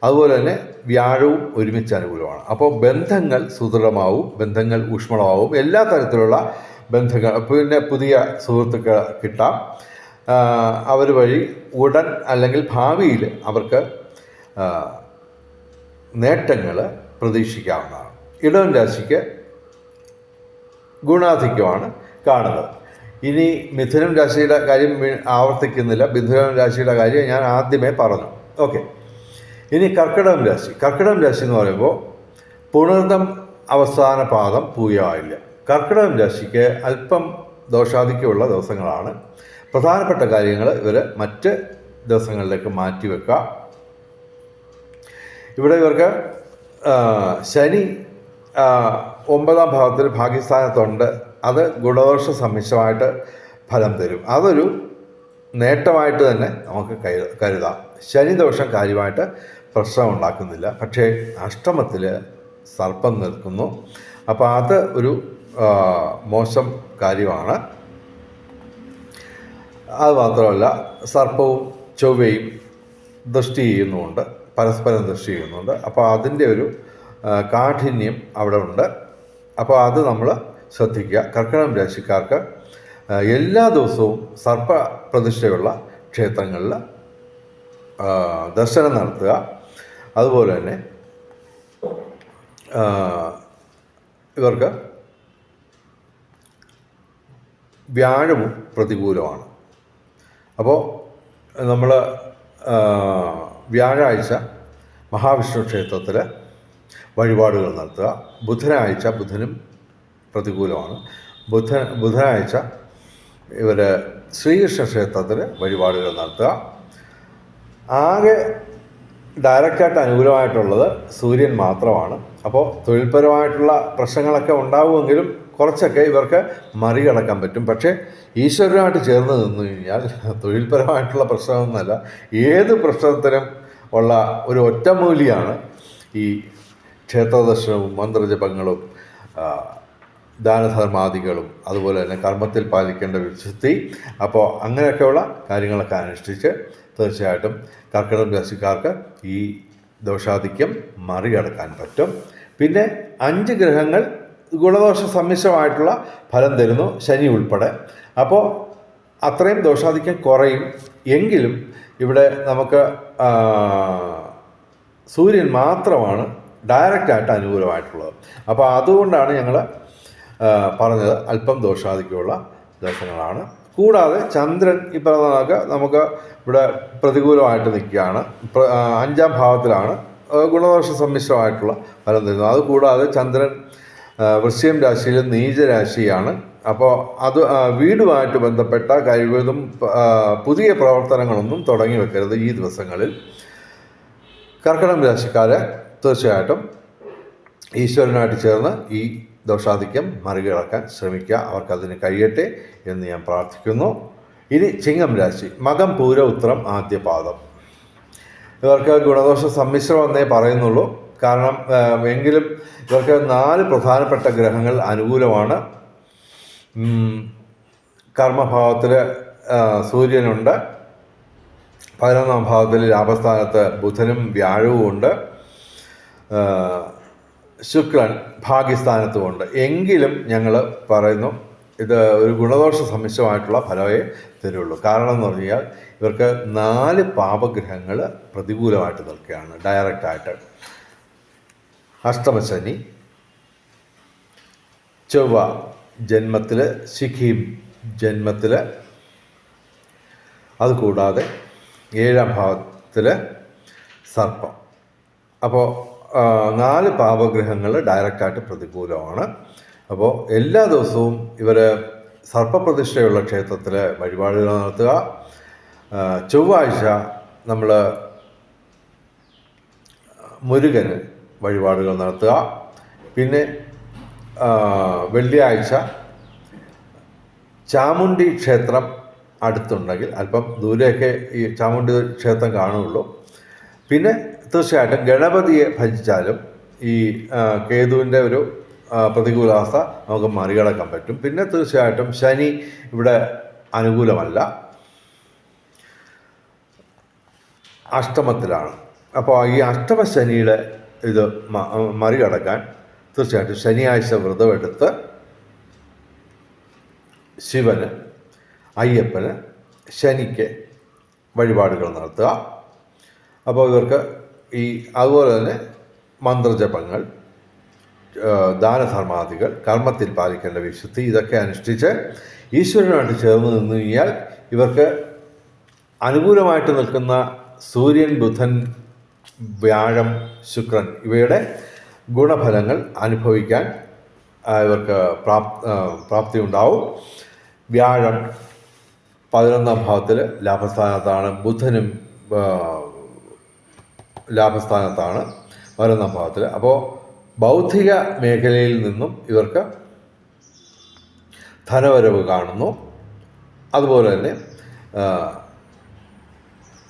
അതുപോലെ തന്നെ വ്യാഴവും ഒരുമിച്ച് അനുകൂലമാണ്. അപ്പോൾ ബന്ധങ്ങൾ സുദൃഢമാവും, ബന്ധങ്ങൾ ഊഷ്മളമാവും, എല്ലാ തരത്തിലുള്ള ബന്ധങ്ങൾ. പിന്നെ പുതിയ സുഹൃത്തുക്കൾ കിട്ടാം. അവർ വഴി ഉടൻ അല്ലെങ്കിൽ ഭാവിയിൽ അവർക്ക് നേട്ടങ്ങൾ പ്രതീക്ഷിക്കാവുന്നതാണ്. ഇടവൻ രാശിക്ക് ഗുണാധിക്യമാണ് കാണുന്നത്. ഇനി മിഥുനം രാശിയുടെ കാര്യം ആവർത്തിക്കുന്നില്ല. മിഥുനം രാശിയുടെ കാര്യം ഞാൻ ആദ്യമേ പറഞ്ഞു. ഓക്കെ, ഇനി കർക്കിടകം രാശി എന്ന് പറയുമ്പോൾ പുണർദം അവസാന പാദം പൂയമായില്ല. കർക്കിടകം രാശിക്ക് അല്പം ദോഷാധിക്യമുള്ള ദിവസങ്ങളാണ്. പ്രധാനപ്പെട്ട കാര്യങ്ങൾ ഇവർ മറ്റ് ദിവസങ്ങളിലേക്ക് മാറ്റിവെക്കുക. ഇവിടെ ഇവർക്ക് ശനി 9ാം ഭാവത്തിൽ ഭാഗ്യസ്ഥാനത്തുണ്ട്. അത് ഗുണദോഷ സമ്മിശ്രമായിട്ട് ഫലം തരും. അതൊരു നേട്ടമായിട്ട് തന്നെ നമുക്ക് കരുതാം. ശനിദോഷം കാര്യമായിട്ട് പ്രശ്നം ഉണ്ടാക്കുന്നില്ല. പക്ഷേ അഷ്ടമത്തിൽ സർപ്പം നിൽക്കുന്നു. അപ്പോൾ അത് ഒരു മോശം കാര്യമാണ്. അതുമാത്രമല്ല, സർപ്പവും ചൊവ്വയും ദൃഷ്ടി ചെയ്യുന്നുമുണ്ട്, പരസ്പരം ദൃഷ്ടി ചെയ്യുന്നുണ്ട്. അപ്പോൾ അതിൻ്റെ ഒരു കാഠിന്യം അവിടെ ഉണ്ട്. അപ്പോൾ അത് നമ്മൾ ശ്രദ്ധിക്കുക. കർക്കിടകം രാശിക്കാർക്ക് എല്ലാ ദിവസവും സർപ്പ പ്രതിഷ്ഠയുള്ള ക്ഷേത്രങ്ങളിൽ ദർശനം നടത്തുക. അതുപോലെ തന്നെ ഇവർക്ക് വ്യാഴവും പ്രതികൂലമാണ്. അപ്പോൾ നമ്മൾ വ്യാഴാഴ്ച മഹാവിഷ്ണു ക്ഷേത്രത്തിൽ വഴിപാടുകൾ നടത്തുക. ബുധനാഴ്ച ബുധനും പ്രതികൂലമാണ്. ബുധനാഴ്ച ഇവർ ശ്രീകൃഷ്ണ ക്ഷേത്രത്തിൽ വഴിപാടുകൾ നടത്തുക. ആകെ ഡയറക്റ്റായിട്ട് അനുകൂലമായിട്ടുള്ളത് സൂര്യൻ മാത്രമാണ്. അപ്പോൾ തൊഴിൽപരമായിട്ടുള്ള പ്രശ്നങ്ങളൊക്കെ ഉണ്ടാവുമെങ്കിലും കുറച്ചൊക്കെ ഇവർക്ക് മറികടക്കാൻ പറ്റും. പക്ഷേ ഈശ്വരനുമായിട്ട് ചേർന്ന് നിന്നു കഴിഞ്ഞാൽ തൊഴിൽപരമായിട്ടുള്ള പ്രശ്നമൊന്നുമല്ല, ഏത് പ്രശ്നത്തിനും ഉള്ള ഒരു ഒറ്റമൂലിയാണ് ഈ ക്ഷേത്രദർശനവും മന്ത്രജപങ്ങളും ദാനധർമാദികളും അതുപോലെ തന്നെ കർമ്മത്തിൽ പാലിക്കേണ്ട വിശുദ്ധി. അപ്പോൾ അങ്ങനെയൊക്കെയുള്ള കാര്യങ്ങളൊക്കെ അനുഷ്ഠിച്ച് തീർച്ചയായിട്ടും കർക്കിടക രാശിക്കാർക്ക് ഈ ദോഷാധിക്യം മറികടക്കാൻ പറ്റും. പിന്നെ 5 ഗ്രഹങ്ങൾ ഗുണദോഷ സമ്മിശ്രമായിട്ടുള്ള ഫലം തരുന്നു, ശനി ഉൾപ്പെടെ. അപ്പോൾ അത്രയും ദോഷാധിക്യം കുറയും. എങ്കിലും ഇവിടെ നമുക്ക് സൂര്യൻ മാത്രമാണ് ഡയറക്റ്റായിട്ട് അനുകൂലമായിട്ടുള്ളത്. അപ്പോൾ അതുകൊണ്ടാണ് ഞങ്ങൾ പറഞ്ഞത് അല്പം ദോഷാധിക്യമുള്ള ദോഷങ്ങളാണ്. കൂടാതെ ചന്ദ്രൻ ഈ പറഞ്ഞ നമുക്ക് ഇവിടെ പ്രതികൂലമായിട്ട് നിൽക്കുകയാണ്. 5ാം ഭാവത്തിലാണ് ഗുണദോഷ സമ്മിശ്രമായിട്ടുള്ള ഫലം തരുന്നത്. അതുകൂടാതെ ചന്ദ്രൻ വൃശ്ചികം രാശിയിൽ നീചരാശിയാണ്. അപ്പോൾ അത് വീടുമായിട്ട് ബന്ധപ്പെട്ട കഴിവതും പുതിയ പ്രവർത്തനങ്ങളൊന്നും തുടങ്ങി വെക്കരുത് ഈ ദിവസങ്ങളിൽ. കർക്കിടക രാശിക്കാരെ തീർച്ചയായിട്ടും ഈശ്വരനായിട്ട് ചേർന്ന് ഈ ദോഷാധിക്യം മറികടക്കാൻ ശ്രമിക്കുക. അവർക്കതിന് കഴിയട്ടെ എന്ന് ഞാൻ പ്രാർത്ഥിക്കുന്നു. ഇനി ചിങ്ങം രാശി, മകം പൂര ഉത്രം ആദ്യ പാദം. ഇവർക്ക് ഗുണദോഷ സമ്മിശ്രം എന്നേ പറയുന്നുള്ളൂ. കാരണം എങ്കിലും ഇവർക്ക് 4 പ്രധാനപ്പെട്ട ഗ്രഹങ്ങൾ അനുകൂലമാണ്. കർമ്മഭാവത്തിൽ സൂര്യനുണ്ട്, 11ാം ഭാവത്തിൽ ലാഭസ്ഥാനത്ത് ബുധനും വ്യാഴവും ഉണ്ട്, ശുക്രൻ ഭാഗ്യസ്ഥാനത്തുമുണ്ട്. എങ്കിലും ഞങ്ങൾ പറയുന്നു ഇത് ഒരു ഗുണദോഷ സമ്മിശ്രമായിട്ടുള്ള ഫലമേ തരുള്ളൂ. കാരണം എന്ന് പറഞ്ഞു കഴിഞ്ഞാൽ ഇവർക്ക് 4 പാപഗ്രഹങ്ങൾ പ്രതികൂലമായിട്ട് നിൽക്കുകയാണ് ഡയറക്റ്റായിട്ട്. അഷ്ടമശനി, ചൊവ്വ ജന്മത്തിൽ, ശിഖിയും ജന്മത്തിൽ, അതുകൂടാതെ 7ാം ഭാവത്തിൽ സർപ്പം. അപ്പോൾ 4 പാപഗ്രഹങ്ങൾ ഡയറക്റ്റായിട്ട് പ്രതികൂലമാണ്. അപ്പോൾ എല്ലാ ദിവസവും ഇവർ സർപ്പപ്രതിഷ്ഠയുള്ള ക്ഷേത്രത്തിൽ വഴിപാടുകൾ നടത്തുക. ചൊവ്വാഴ്ച നമ്മൾ മുരുകന് വഴിപാടുകൾ നടത്തുക. പിന്നെ വെള്ളിയാഴ്ച ചാമുണ്ഡി ക്ഷേത്രം അടുത്തുണ്ടെങ്കിൽ, അല്പം ദൂരെയൊക്കെ ഈ ചാമുണ്ഡി ക്ഷേത്രം കാണുകയുള്ളൂ. പിന്നെ തീർച്ചയായിട്ടും ഗണപതിയെ ഭജിച്ചാലും ഈ കേതുവിൻ്റെ ഒരു പ്രതികൂലാവസ്ഥ നമുക്ക് മറികടക്കാൻ പറ്റും. പിന്നെ തീർച്ചയായിട്ടും ശനി ഇവിടെ അനുകൂലമല്ല, അഷ്ടമത്തിലാണ്. അപ്പോൾ ഈ അഷ്ടമശനിയുടെ ഇത് മറികടക്കാൻ തീർച്ചയായിട്ടും ശനിയാഴ്ച വ്രതമെടുത്ത് ശിവന്, അയ്യപ്പന്, ശനിക്ക് വഴിപാടുകൾ നടത്തുക. അപ്പോൾ ഇവർക്ക് ഈ അതുപോലെ തന്നെ മന്ത്രജപങ്ങൾ, ദാനധർമാദികൾ, കർമ്മത്തിൽ പാലിക്കേണ്ട വിശുദ്ധി, ഇതൊക്കെ അനുഷ്ഠിച്ച് ഈശ്വരനുമായിട്ട് ചേർന്ന് നിന്ന് കഴിഞ്ഞാൽ ഇവർക്ക് അനുകൂലമായിട്ട് നിൽക്കുന്ന സൂര്യൻ, ബുധൻ, വ്യാഴം, ശുക്രൻ ഇവയുടെ ഗുണഫലങ്ങൾ അനുഭവിക്കാൻ ഇവർക്ക് പ്രാപ്തി ഉണ്ടാവും. വ്യാഴം 11ാം ഭാവത്തിൽ ലാഭസ്ഥാനത്താണ്, ബുധനും ലാഭസ്ഥാനത്താണ് 11ാം ഭാവത്തിൽ. അപ്പോൾ ബൗദ്ധിക മേഖലയിൽ നിന്നും ഇവർക്ക് ധനവരവ് കാണുന്നു. അതുപോലെ തന്നെ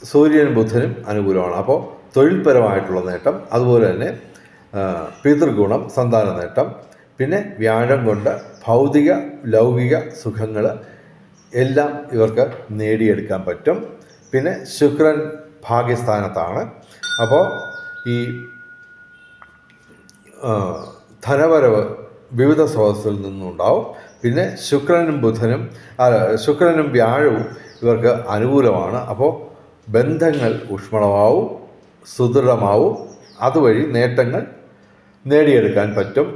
സൂര്യനും ബുധനും അനുകൂലമാണ്. അപ്പോൾ തൊഴിൽപരമായിട്ടുള്ള നേട്ടം, അതുപോലെ തന്നെ പിതൃഗുണം, സന്താന നേട്ടം, പിന്നെ വ്യാഴം കൊണ്ട് ഭൗതിക ലൗകിക സുഖങ്ങൾ എല്ലാം ഇവർക്ക് നേടിയെടുക്കാൻ പറ്റും. പിന്നെ ശുക്രൻ ഭാഗ്യസ്ഥാനത്താണ്. അപ്പോൾ ഈ ധനവരവ് വിവിധ സ്രോതസ്സിൽ നിന്നുണ്ടാവും. പിന്നെ ശുക്രനും വ്യാഴവും ഇവർക്ക് അനുകൂലമാണ്. അപ്പോൾ ബന്ധങ്ങൾ ഊഷ്മളമാവും, സുദൃഢമാവും. അതുവഴി നേട്ടങ്ങൾ നേടിയെടുക്കാൻ പറ്റും.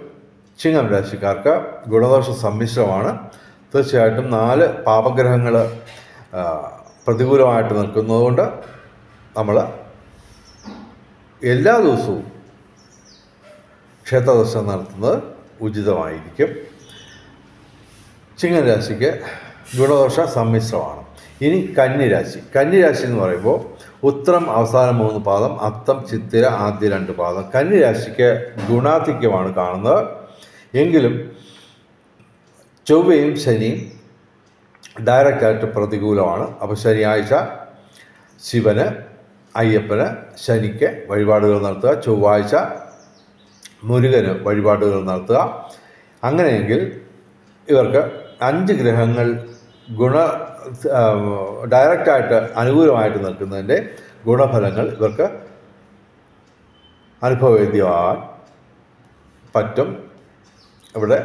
ചിങ്ങം രാശിക്കാർക്ക് ഗുണദോഷ സമ്മിശ്രമാണ്. തീർച്ചയായിട്ടും 4 പാപഗ്രഹങ്ങൾ പ്രതികൂലമായിട്ട് നിൽക്കുന്നതുകൊണ്ട് നമ്മൾ എല്ലാ ദിവസവും ക്ഷേത്ര ദർശനം നടത്തുന്നത് ഉചിതമായിരിക്കും. ചിങ്ങൻ രാശിക്ക് ഗുണദോഷ സമ്മിശ്രമാണ്. ഇനി കന്നിരാശി എന്ന് പറയുമ്പോൾ ഉത്രം അവസാനം 3 പാദം, അത്തം ചിത്തിര ആദ്യ 2 പാദം. കന്നിരാശിക്ക് ഗുണാധിക്യമാണ് കാണുന്നത്. എങ്കിലും ചൊവ്വയും ശനിയും ഡയറക്റ്റായിട്ട് പ്രതികൂലമാണ്. അപ്പോൾ ശനിയാഴ്ച ശിവന്, അയ്യപ്പന്, ശനിക്ക് വഴിപാടുകൾ നടത്തുക. ചൊവ്വാഴ്ച മുരുകന് വഴിപാടുകൾ നടത്തുക. അങ്ങനെയെങ്കിൽ ഇവർക്ക് 5 ഗ്രഹങ്ങൾ ഡയറക്റ്റായിട്ട് അനുകൂലമായിട്ട് നിൽക്കുന്നതിൻ്റെ ഗുണഫലങ്ങൾ ഇവർക്ക് അനുഭവവേദ്യമാകാൻ പറ്റും. ഇവിടെ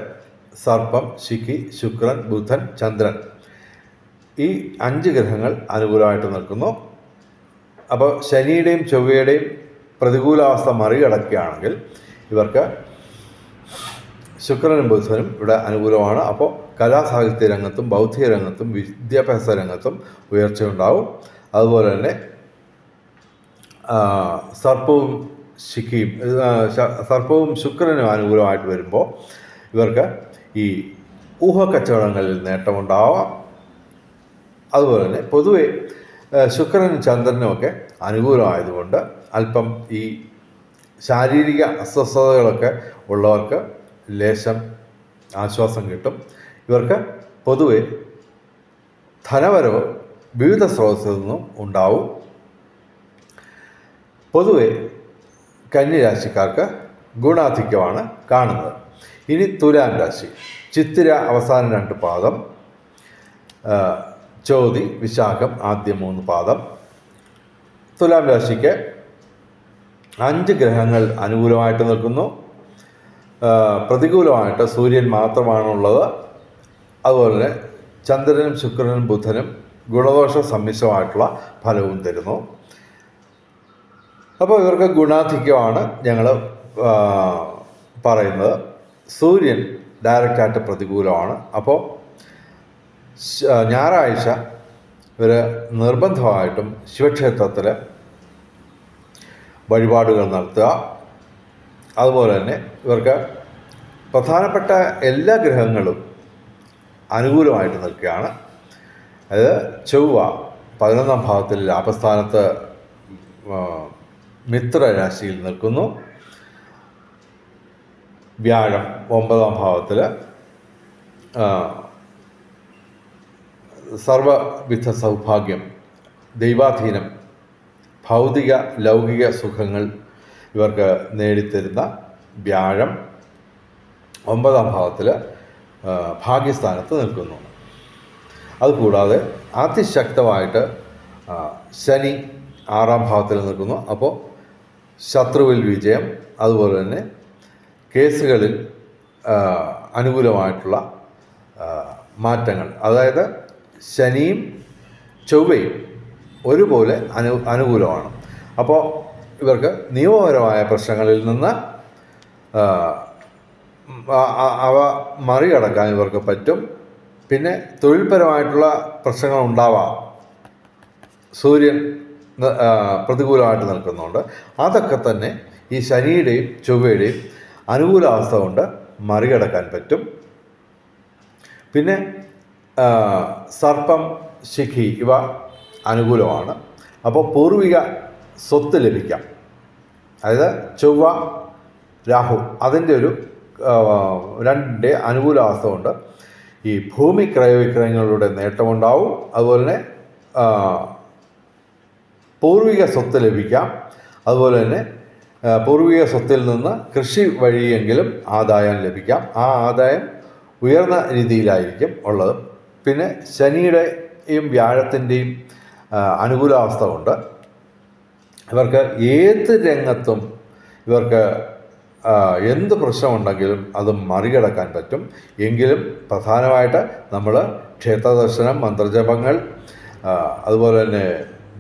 സർപ്പം, ശിഖി, ശുക്രൻ, ബുധൻ, ചന്ദ്രൻ ഈ 5 ഗ്രഹങ്ങൾ അനുകൂലമായിട്ട് നിൽക്കുന്നു. അപ്പോൾ ശനിയുടെയും ചൊവ്വയുടെയും പ്രതികൂലാവസ്ഥ മറികടക്കുകയാണെങ്കിൽ ഇവർക്ക് ശുക്രനും ബുധനും ഇവിടെ അനുകൂലമാണ്. അപ്പോൾ കലാസാഹിത്യ രംഗത്തും ബൗദ്ധിക രംഗത്തും വിദ്യാഭ്യാസ രംഗത്തും ഉയർച്ചയുണ്ടാവും. അതുപോലെ തന്നെ സർപ്പവും ശുക്രനും അനുകൂലമായിട്ട് വരുമ്പോൾ ഇവർക്ക് ഈ ഊഹക്കച്ചവടങ്ങളിൽ നേട്ടമുണ്ടാവാം. അതുപോലെ തന്നെ പൊതുവെ ശുക്രനും ചന്ദ്രനുമൊക്കെ അനുകൂലമായതുകൊണ്ട് അല്പം ഈ ശാരീരിക അസ്വസ്ഥതകളൊക്കെ ഉള്ളവർക്ക് ലേശം ആശ്വാസം കിട്ടും. ഇവർക്ക് പൊതുവെ ധനവരവ് വിവിധ സ്രോതസ്സിൽ നിന്നും ഉണ്ടാവും. പൊതുവെ കന്നിരാശിക്കാർക്ക് ഗുണാധിക്യമാണ് കാണുന്നത്. ഇനി തുലാം രാശി. ചിത്തിര അവസാന 2 പാദം, ചോതി വിശാഖം ആദ്യ 3 പാദം. തുലാം രാശിക്ക് 5 ഗ്രഹങ്ങൾ അനുകൂലമായിട്ട് നിൽക്കുന്നു. പ്രതികൂലമായിട്ട് സൂര്യൻ മാത്രമാണുള്ളത്. അതുപോലെ തന്നെ ചന്ദ്രനും ശുക്രനും ബുധനും ഗുണദോഷ സമ്മിശ്രമായിട്ടുള്ള ഫലവും തരുന്നു. അപ്പോൾ ഇവർക്ക് ഗുണാധിക്യമാണ് ഞങ്ങൾ പറയുന്നത്. സൂര്യൻ ഡയറക്റ്റായിട്ട് പ്രതികൂലമാണ്. അപ്പോൾ ഞായറാഴ്ച ഇവർ നിർബന്ധമായിട്ടും ശിവക്ഷേത്രത്തിൽ വഴിപാടുകൾ നടത്തുക. അതുപോലെ തന്നെ ഇവർക്ക് പ്രധാനപ്പെട്ട എല്ലാ ഗ്രഹങ്ങളും അനുകൂലമായിട്ട് നിൽക്കുകയാണ്. അതായത് ചൊവ്വ 11ാം ഭാവത്തിൽ ലാഭസ്ഥാനത്ത് മിത്രരാശിയിൽ നിൽക്കുന്നു. വ്യാഴം 9ാം ഭാവത്തിൽ സർവവിധ സൗഭാഗ്യം, ദൈവാധീനം, ഭൗതിക ലൗകിക സുഖങ്ങൾ ഇവർക്ക് നേടിത്തരുന്ന വ്യാഴം 9ാം ഭാവത്തിൽ ഭാഗ്യസ്ഥാനത്ത് നിൽക്കുന്നു. അതുകൂടാതെ അതിശക്തമായിട്ട് ശനി 6ാം ഭാവത്തിൽ നിൽക്കുന്നു. അപ്പോൾ ശത്രുവിൽ വിജയം, അതുപോലെ തന്നെ കേസുകളിൽ അനുകൂലമായിട്ടുള്ള മാറ്റങ്ങൾ. അതായത് ശനിയും ചൊവ്വയും ഒരുപോലെ അനുകൂലമാണ്. അപ്പോൾ ഇവർക്ക് നിയമപരമായ പ്രശ്നങ്ങളിൽ നിന്ന് അവ മറികടക്കാൻ ഇവർക്ക് പറ്റും. പിന്നെ തൊഴിൽപരമായിട്ടുള്ള പ്രശ്നങ്ങൾ ഉണ്ടാവാം. സൂര്യൻ പ്രതികൂലമായിട്ട് നിൽക്കുന്നുണ്ട്. അതൊക്കെ തന്നെ ഈ ശനിയുടെയും ചൊവ്വയുടെയും അനുകൂലാവസ്ഥ കൊണ്ട് മറികടക്കാൻ പറ്റും. പിന്നെ സർപ്പം, ശിഖി ഇവ അനുകൂലമാണ്. അപ്പോൾ പൂർവിക സ്വത്ത് ലഭിക്കാം. അതായത് ചൊവ്വ, രാഹു അതിൻ്റെ ഒരു 2 അനുകൂലാവസ്ഥ കൊണ്ട് ഈ ഭൂമി ക്രയവിക്രയങ്ങളുടെ നേട്ടമുണ്ടാവും. അതുപോലെ തന്നെ പൂർവിക സ്വത്ത് ലഭിക്കാം. അതുപോലെ തന്നെ പൂർവിക സ്വത്തിൽ നിന്ന് കൃഷി വഴിയെങ്കിലും ആദായം ലഭിക്കാം. ആ ആദായം ഉയർന്ന രീതിയിലായിരിക്കും ഉള്ളത്. പിന്നെ ശനിയുടെയും വ്യാഴത്തിൻ്റെയും അനുകൂലാവസ്ഥ കൊണ്ട് ഇവർക്ക് ഏത് രംഗത്തും ഇവർക്ക് എന്ത് പ്രശ്നമുണ്ടെങ്കിലും അത് മറികടക്കാൻ പറ്റും. എങ്കിലും പ്രധാനമായിട്ട് നമ്മൾ ക്ഷേത്രദർശനം, മന്ത്രജപങ്ങൾ, അതുപോലെ തന്നെ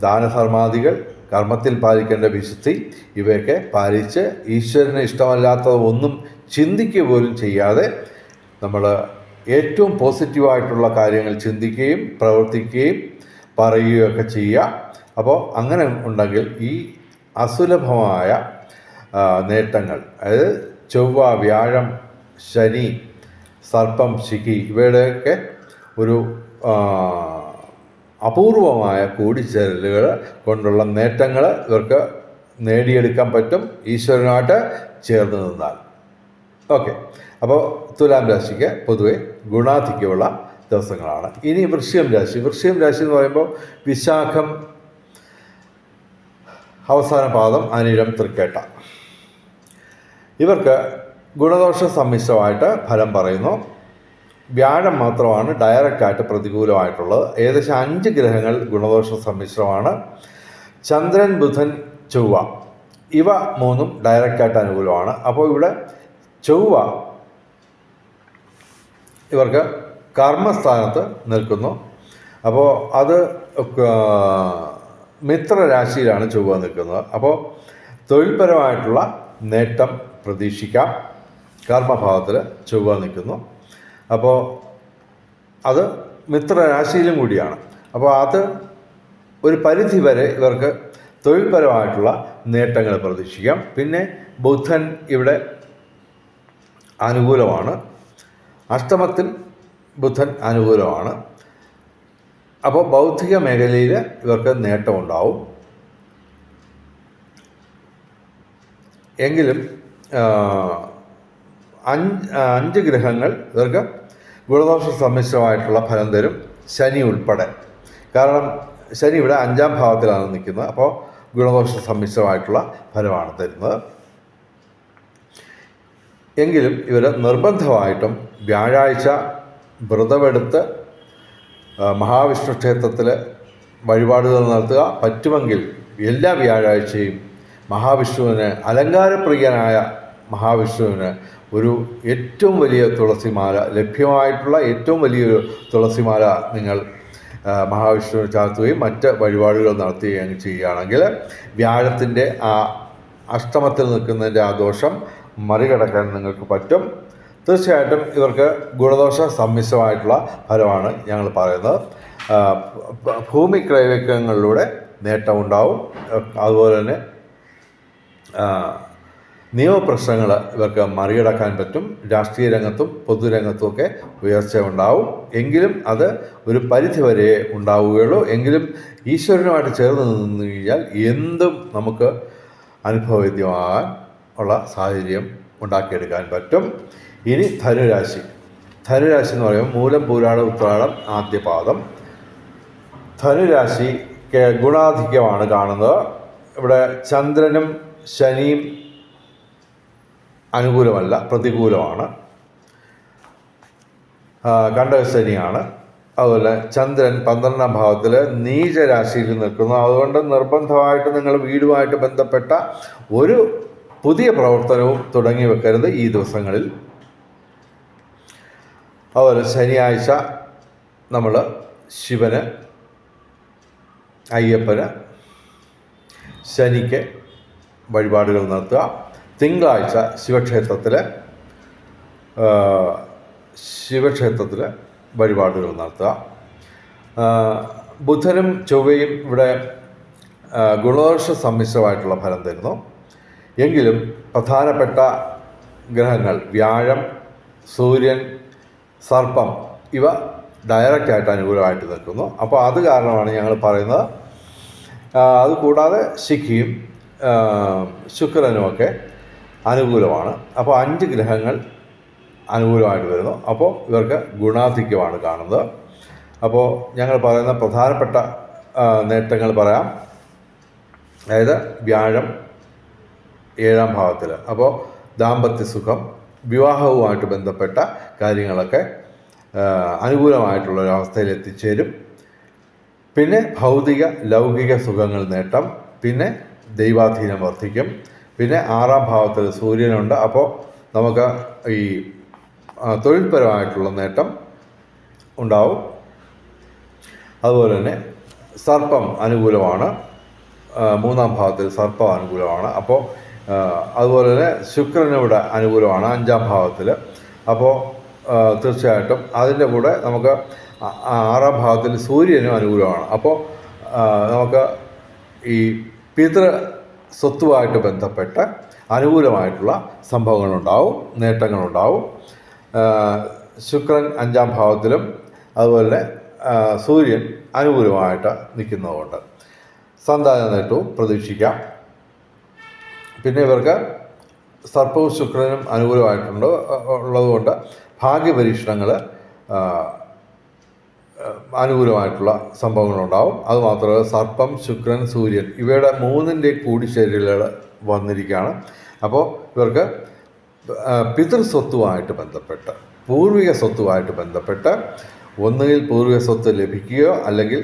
ദാനധർമാദികൾ, കർമ്മത്തിൽ പാലിക്കേണ്ട വിശുദ്ധി ഇവയൊക്കെ പാലിച്ച് ഈശ്വരന് ഇഷ്ടമല്ലാത്തത് ഒന്നും ചിന്തിക്കുക പോലും ചെയ്യാതെ നമ്മൾ ഏറ്റവും പോസിറ്റീവായിട്ടുള്ള കാര്യങ്ങൾ ചിന്തിക്കുകയും പ്രവർത്തിക്കുകയും പറയുകയൊക്കെ ചെയ്യുക. അപ്പോൾ അങ്ങനെ ഉണ്ടെങ്കിൽ ഈ അസുലഭമായ നേട്ടങ്ങൾ, അതായത് ചൊവ്വ, വ്യാഴം, ശനി, സർപ്പം, ശിഖി ഇവയുടെയൊക്കെ ഒരു അപൂർവമായ കൂടിച്ചേരലുകൾ കൊണ്ടുള്ള നേട്ടങ്ങൾ ഇവർക്ക് നേടിയെടുക്കാൻ പറ്റും ഈശ്വരനുമായിട്ട് ചേർന്ന് നിന്നാൽ. ഓക്കെ, അപ്പോൾ തുലാം രാശിക്ക് പൊതുവെ ഗുണാധിക്യമുള്ള ദിവസങ്ങളാണ്. ഇനി വൃശ്ചികം രാശി. വൃശ്ചികം രാശി എന്ന് പറയുമ്പോൾ വിശാഖം അവസാന പാദം, അനിഴം, തൃക്കേട്ട, ഇവർക്ക് ഗുണദോഷ സമ്മിശ്രമായിട്ട് ഫലം പറയുന്നു. വ്യാഴം മാത്രമാണ് ഡയറക്റ്റായിട്ട് പ്രതികൂലമായിട്ടുള്ളത്. ഏകദേശം 5 ഗ്രഹങ്ങൾ ഗുണദോഷ സമ്മിശ്രമാണ്. ചന്ദ്രൻ, ബുധൻ, ചൊവ്വ ഇവ 3ഉം ഡയറക്റ്റായിട്ട് അനുകൂലമാണ്. അപ്പോൾ ഇവിടെ ചൊവ്വ ഇവർക്ക് കർമ്മസ്ഥാനത്ത് നിൽക്കുന്നു. അപ്പോൾ അത് മിത്രരാശിയിലാണ് ചൊവ്വ നിൽക്കുന്നത്. അപ്പോൾ തൊഴിൽപരമായിട്ടുള്ള നേട്ടം പ്രതീക്ഷിക്കാം. കർമ്മഭാവത്തിൽ ചൊവ്വ നിൽക്കുന്നു. അപ്പോൾ അത് മിത്രരാശിയിലും കൂടിയാണ്. അപ്പോൾ അത് ഒരു പരിധി വരെ ഇവർക്ക് തൊഴിൽപരമായിട്ടുള്ള നേട്ടങ്ങൾ പ്രതീക്ഷിക്കാം. പിന്നെ ബുധൻ ഇവിടെ അനുകൂലമാണ്. അഷ്ടമത്തിൽ ബുധൻ അനുകൂലമാണ്. അപ്പോൾ ബൗദ്ധിക മേഖലയിൽ ഇവർക്ക് നേട്ടമുണ്ടാവും. എങ്കിലും 5 ഗ്രഹങ്ങൾ ഇവർക്ക് ഗുണദോഷ സമ്മിശ്രമായിട്ടുള്ള ഫലം തരും, ശനി ഉൾപ്പെടെ. കാരണം ശനി ഇവിടെ 5ാം ഭാവത്തിലാണ് നിൽക്കുന്നത്. അപ്പോൾ ഗുണദോഷ സമ്മിശ്രമായിട്ടുള്ള ഫലമാണ് തരുന്നത്. എങ്കിലും ഇവർ നിർബന്ധമായിട്ടും വ്യാഴാഴ്ച വ്രതമെടുത്ത് മഹാവിഷ്ണു ക്ഷേത്രത്തിൽ വഴിപാടുകൾ നടത്തുക. പറ്റുമെങ്കിൽ എല്ലാ വ്യാഴാഴ്ചയും മഹാവിഷ്ണുവിന്, അലങ്കാരപ്രിയനായ മഹാവിഷ്ണുവിന് ഒരു ഏറ്റവും വലിയ തുളസിമാല, ലഭ്യമായിട്ടുള്ള ഏറ്റവും വലിയൊരു തുളസിമാല നിങ്ങൾ മഹാവിഷ്ണുവിന് ചാർത്തുകയും മറ്റ് വഴിപാടുകൾ നടത്തുകയും ചെയ്യുകയാണെങ്കിൽ വ്യാഴത്തിൻ്റെ ആ അഷ്ടമത്തിൽ നിൽക്കുന്നതിൻ്റെ ആ ദോഷം മറികടക്കാൻ നിങ്ങൾക്ക് പറ്റും. തീർച്ചയായിട്ടും ഇവർക്ക് ഗുണദോഷ സമ്മിശ്രമായിട്ടുള്ള ഫലമാണ് ഞങ്ങൾ പറയുന്നത്. ഭൂമി ക്രയവിക്രയങ്ങളിലൂടെ നേട്ടമുണ്ടാവും. അതുപോലെ തന്നെ നിയമപ്രശ്നങ്ങൾ ഇവർക്ക് മറികടക്കാൻ പറ്റും. രാഷ്ട്രീയ രംഗത്തും പൊതുരംഗത്തുമൊക്കെ ഉയർച്ച ഉണ്ടാവും. എങ്കിലും അത് ഒരു പരിധി വരെ ഉണ്ടാവുകയുള്ളൂ. എങ്കിലും ഈശ്വരനുമായിട്ട് ചേർന്ന് നിന്ന് കഴിഞ്ഞാൽ എന്തും നമുക്ക് അനുഭവവേദ്യമാകാൻ ഉള്ള സാഹചര്യം ഉണ്ടാക്കിയെടുക്കാൻ പറ്റും. ഇനി ധനുരാശി. ധനുരാശി എന്ന് പറയുമ്പോൾ മൂലം, പൂരാടം, ഉത്രാടം, ആദ്യ പാദം. ധനുരാശിക്ക് ഗുണാധിക്യമാണ് കാണുന്നത്. ഇവിടെ ചന്ദ്രനും ശനിയും അനുകൂലമല്ല, പ്രതികൂലമാണ്. കണ്ടകശനിയാണ്. അതുപോലെ ചന്ദ്രൻ 12ാം ഭാവത്തിൽ നീചരാശിയിൽ നിൽക്കുന്നു. അതുകൊണ്ട് നിർബന്ധമായിട്ട് നിങ്ങൾ വീടുമായിട്ട് ബന്ധപ്പെട്ട ഒരു പുതിയ പ്രവർത്തനവും തുടങ്ങി വെക്കരുത് ഈ ദിവസങ്ങളിൽ. അതുപോലെ ശനിയാഴ്ച നമ്മൾ ശിവന്, അയ്യപ്പന്, ശനിക്ക് വഴിപാടുകൾ നടത്തുക. തിങ്കളാഴ്ച ശിവക്ഷേത്രത്തിൽ വഴിപാടുകൾ നടത്തുക. ബുധനും ചൊവ്വയും ഇവിടെ ഗുണദോഷ സമ്മിശ്രമായിട്ടുള്ള ഫലം തരുന്നു. എങ്കിലും പ്രധാനപ്പെട്ട ഗ്രഹങ്ങൾ വ്യാഴം, സൂര്യൻ, സർപ്പം ഇവ ഡയറക്റ്റായിട്ട് അനുകൂലമായിട്ട് നിൽക്കുന്നു. അപ്പോൾ അത് കാരണമാണ് ഞങ്ങൾ പറയുന്നത്. അതുകൂടാതെ ശിഖിയും ശുക്രനുമൊക്കെ അനുകൂലമാണ്. അപ്പോൾ 5 ഗ്രഹങ്ങൾ അനുകൂലമായിട്ട് വരുന്നു. അപ്പോൾ ഇവർക്ക് ഗുണാധിക്യമാണ് കാണുന്നത്. അപ്പോൾ ഞങ്ങൾ പറയുന്ന പ്രധാനപ്പെട്ട നേട്ടങ്ങൾ പറയാം. അതായത് വ്യാഴം 7ാം ഭാവത്തിൽ, അപ്പോൾ ദാമ്പത്യ സുഖം, വിവാഹവുമായിട്ട് ബന്ധപ്പെട്ട കാര്യങ്ങളൊക്കെ അനുകൂലമായിട്ടുള്ളൊരവസ്ഥയിൽ എത്തിച്ചേരും. പിന്നെ ഭൗതിക ലൗകിക സുഖങ്ങൾ നേട്ടം, പിന്നെ ദൈവാധീനം വർദ്ധിക്കും. പിന്നെ 6ാം ഭാവത്തിൽ സൂര്യനുണ്ട്. അപ്പോൾ നമുക്ക് ഈ തൊഴിൽപരമായിട്ടുള്ള നേട്ടം ഉണ്ടാവും. അതുപോലെ തന്നെ സർപ്പം അനുകൂലമാണ്. 3ാം ഭാവത്തിൽ സർപ്പം അനുകൂലമാണ്. അപ്പോൾ അതുപോലെ തന്നെ ശുക്രനിവിടെ അനുകൂലമാണ് 5ാം ഭാവത്തിൽ. അപ്പോൾ തീർച്ചയായിട്ടും അതിൻ്റെ കൂടെ നമുക്ക് 6ാം ഭാവത്തിൽ സൂര്യനും അനുകൂലമാണ്. അപ്പോൾ നമുക്ക് ഈ പിതൃ സ്വത്തുമായിട്ട് ബന്ധപ്പെട്ട് അനുകൂലമായിട്ടുള്ള സംഭവങ്ങളുണ്ടാവും, നേട്ടങ്ങളുണ്ടാവും. ശുക്രൻ 5-ാം ഭാവത്തിലും അതുപോലെ സൂര്യൻ അനുകൂലമായിട്ട് നിൽക്കുന്നതുകൊണ്ട് സന്താന നേട്ടവും പ്രതീക്ഷിക്കാം. പിന്നെ ഇവർക്ക് സർപ്പവും ശുക്രനും ഉള്ളതുകൊണ്ട് ഭാഗ്യപരീക്ഷണങ്ങൾ അനുകൂലമായിട്ടുള്ള സംഭവങ്ങളുണ്ടാവും. അതുമാത്രമല്ല സർപ്പം, ശുക്രൻ, സൂര്യൻ ഇവയുടെ 3ൻ്റെ കൂടിച്ചേരലുകൾ വന്നിരിക്കുകയാണ്. അപ്പോൾ ഇവർക്ക് പിതൃസ്വത്തുമായിട്ട് ബന്ധപ്പെട്ട്, പൂർവിക സ്വത്തുമായിട്ട് ബന്ധപ്പെട്ട് ഒന്നുകിൽ പൂർവിക സ്വത്ത് ലഭിക്കുകയോ അല്ലെങ്കിൽ